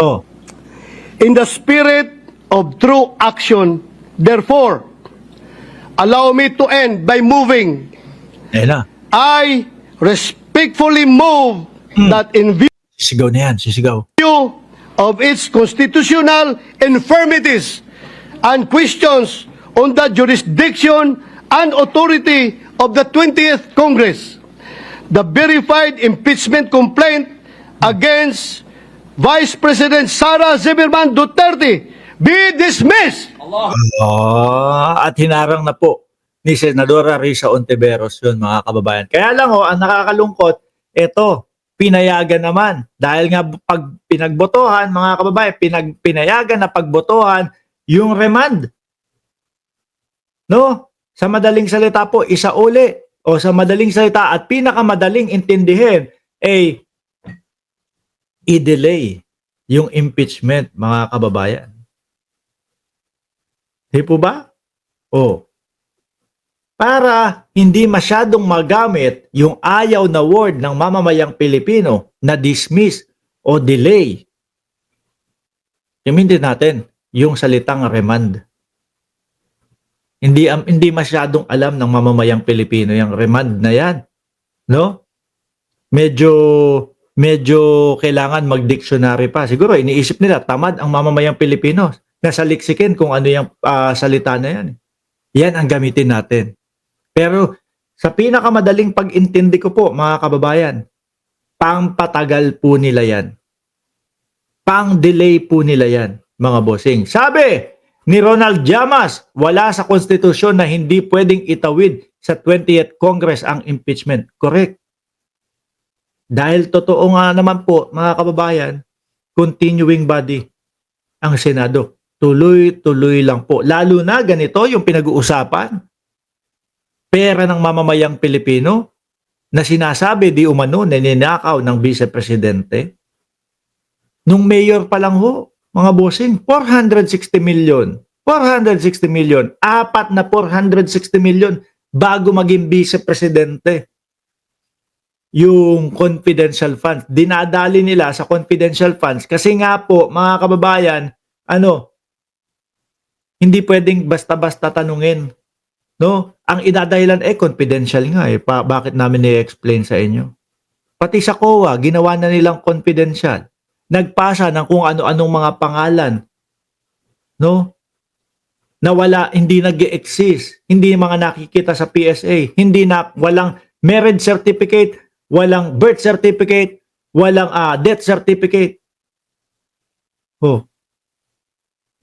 Oh, In the spirit of true action, therefore, allow me to end by moving. ayan na. I respectfully move that in Sisigaw na yan, sisigaw. view of its constitutional infirmities and questions on the jurisdiction and authority of the 20th Congress, the verified impeachment complaint against Vice President Sara Zimmerman Duterte be dismissed. At hinarang na po ni Senadora Risa Ontiveros yun, mga kababayan. Kaya lang ang nakakalungkot, ito, pinayagan naman. Dahil nga pag pinagbotohan, mga kababayan, pinayagan na pagbotohan yung remand. No? Sa madaling salita po, isauli. O sa madaling salita at pinakamadaling intindihin, i-delay yung impeachment, mga kababayan. Di po ba? O, para hindi masyadong magamit yung ayaw na word ng mamamayang Pilipino na dismiss o delay. Gamitin natin yung salitang remand. Hindi masyadong alam ng mamamayang Pilipino yung remand na yan. No? Medyo kailangan mag-dictionary pa. Siguro iniisip nila tamad ang mamamayang Pilipino na saliksikin kung ano yung salita na yan. Yan ang gamitin natin. Pero sa pinakamadaling pag-intindi ko po, mga kababayan, pang-patagal po nila yan. Pang-delay po nila yan, mga bossing. Sabi ni Ronald Llamas, wala sa konstitusyon na hindi pwedeng itawid sa 20th Congress ang impeachment. Correct. Dahil totoo nga naman po, mga kababayan, continuing body ang Senado. Tuloy-tuloy lang po. Lalo na ganito yung pinag-uusapan. Pera ng mamamayang Pilipino na sinasabi di umano na ninakaw ng Vice Presidente. Nung mayor pa lang ho, mga bossing, 460 million. 460 million. Apat na 460 million bago maging Vice Presidente. Yung confidential funds. Dinadali nila sa confidential funds kasi nga po, mga kababayan, hindi pwedeng basta-basta tanungin. No? Ang idadahilan confidential nga bakit namin i-explain sa inyo? Pati sa COA, ginawa na nilang confidential. Nagpasa ng kung ano-anong mga pangalan. No? Na hindi nag-exist. Hindi mga nakikita sa PSA. Walang marriage certificate, walang birth certificate, walang death certificate. Oh.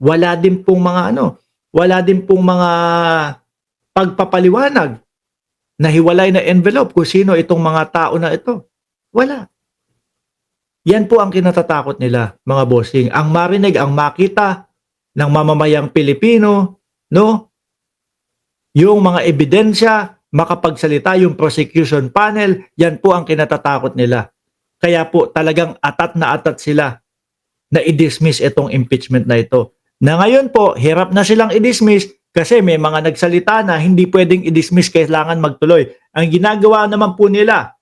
Wala din pong mga pagpapaliwanag na hiwalay na envelope kung sino itong mga tao na ito. Wala. Yan po ang kinatatakot nila, mga bossing. Ang marinig, ang makita ng mamamayang Pilipino, no? Yung mga ebidensya, makapagsalita yung prosecution panel, yan po ang kinatatakot nila. Kaya po talagang atat na atat sila na i-dismiss itong impeachment na ito. Na ngayon po, hirap na silang i-dismiss kasi may mga nagsalita na hindi pwedeng i-dismiss, kailangan magtuloy. Ang ginagawa naman po nila,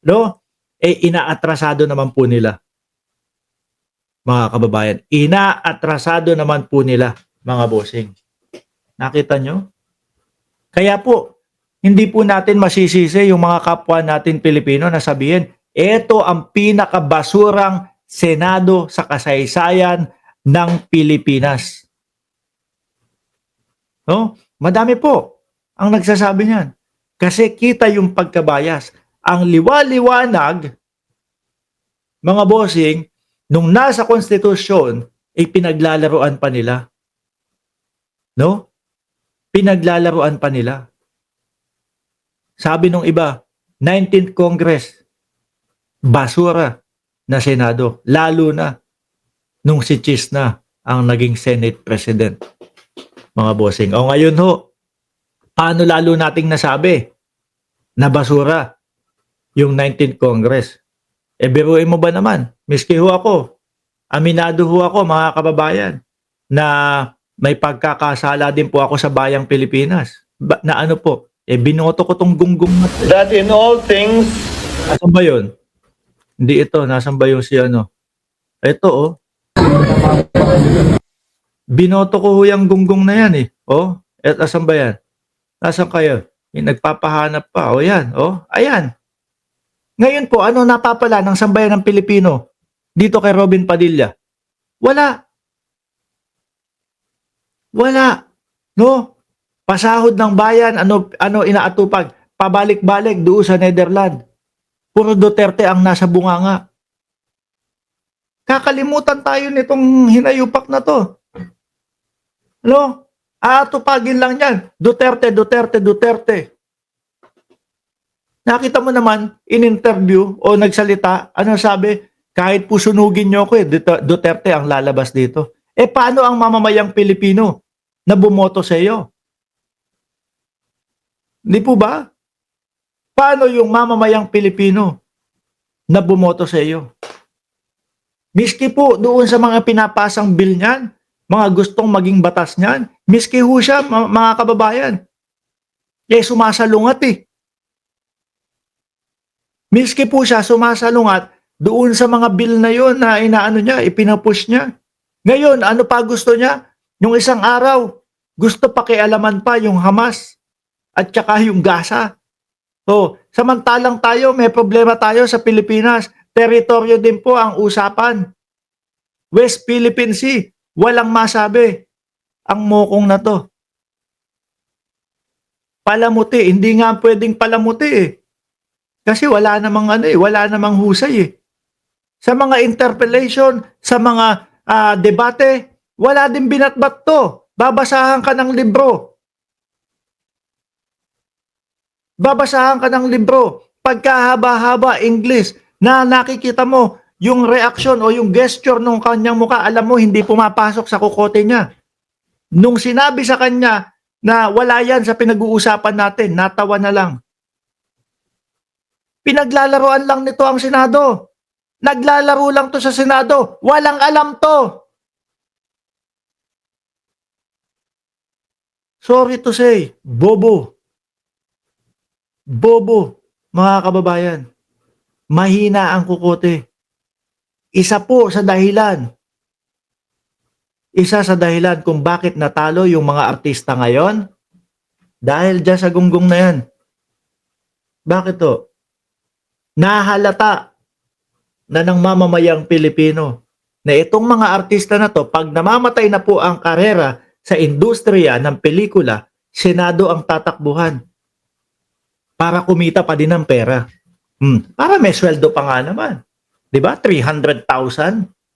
no? Inaatrasado naman po nila. Mga kababayan, inaatrasado naman po nila, mga bossing. Nakita nyo? Kaya po, hindi po natin masisisi yung mga kapwa natin Pilipino na sabihin, ito ang pinakabasurang Senado sa kasaysayan ng Pilipinas. No? Madami po ang nagsasabi niyan. Kasi kita yung pagkabayas. Ang liwaliwanag, mga bossing, nung nasa konstitusyon, pinaglalaruan pa nila. No? Pinaglalaruan pa nila. Sabi nung iba, 19th Congress, basura na Senado. Lalo na nung si Chis na ang naging Senate President. Mga bossing. O ngayon ho, paano lalo nating nasabi na basura yung 19th Congress? Biruin mo ba naman? Miski ho ako, aminado ho ako, mga kababayan, na may pagkakasala din po ako sa bayang Pilipinas. Na ano po, binoto ko tong gunggong na to. that in all things, Nasaan ba yun? Hindi ito. Nasaan ba yung si ano? Ito Binoto ko ho yung gunggong na yan eh. Oh, at asan ba yan? Nasaan kayo? Yung nagpapahanap pa. O yan, oh, ayan. Ngayon po, ano napapala ng sambayan ng Pilipino dito kay Robin Padilla? Wala. Wala. No? Pasahod ng bayan, ano inaatupag? Pabalik-balik doon sa Netherlands. Puro Duterte ang nasa bunganga. Kakalimutan tayo nitong hinayupak na to. Ano? Aatupagin lang yan. Duterte, Duterte, Duterte. Nakita mo naman, in-interview o nagsalita, ano sabi? Kahit po sunugin nyo ako Duterte ang lalabas dito. Eh paano ang mamamayang Pilipino na bumoto sa iyo? Di po ba? Paano yung mamamayang Pilipino na bumoto sa iyo? Miski po doon sa mga pinapasang bill niyan, mga gustong maging batas niyan, miski ho siya, mga kababayan, eh sumasalungat eh. Miski po siya sumasalungat doon sa mga bill na yon na inaano niya, ipinapush niya. Ngayon, ano pa gusto niya? Yung isang araw, gusto pakialaman pa yung Hamas at saka yung Gaza. So, samantalang tayo, may problema tayo sa Pilipinas. Teritoryo din po ang usapan. West Philippine Sea, walang masabi. Ang mokong na to. Palamuti, hindi nga pwedeng palamuti eh. Kasi wala namang wala namang husay eh. Sa mga interpellation, sa mga debate, wala din binatbat to. Babasahan ka ng libro. Babasahan ka ng libro. Pagkahaba-haba English na nakikita mo yung reaction o yung gesture ng kanyang mukha, alam mo hindi pumapasok sa kukote niya. Nung sinabi sa kanya na wala yan sa pinag-uusapan natin, natawa na lang. Pinaglalaroan lang nito ang Senado. Naglalaro lang to sa Senado. Walang alam to. Sorry to say, bobo. Bobo, mga kababayan. Mahina ang kukote. Isa sa dahilan kung bakit natalo yung mga artista ngayon, dahil dyan sa gunggong na yan. Bakit to? Nahalata na ng mamamayang Pilipino na itong mga artista na to, pag namamatay na po ang karera sa industriya ng pelikula, Senado ang tatakbuhan para kumita pa din ng pera. Para may sweldo pa nga naman. 'Di ba? 300,000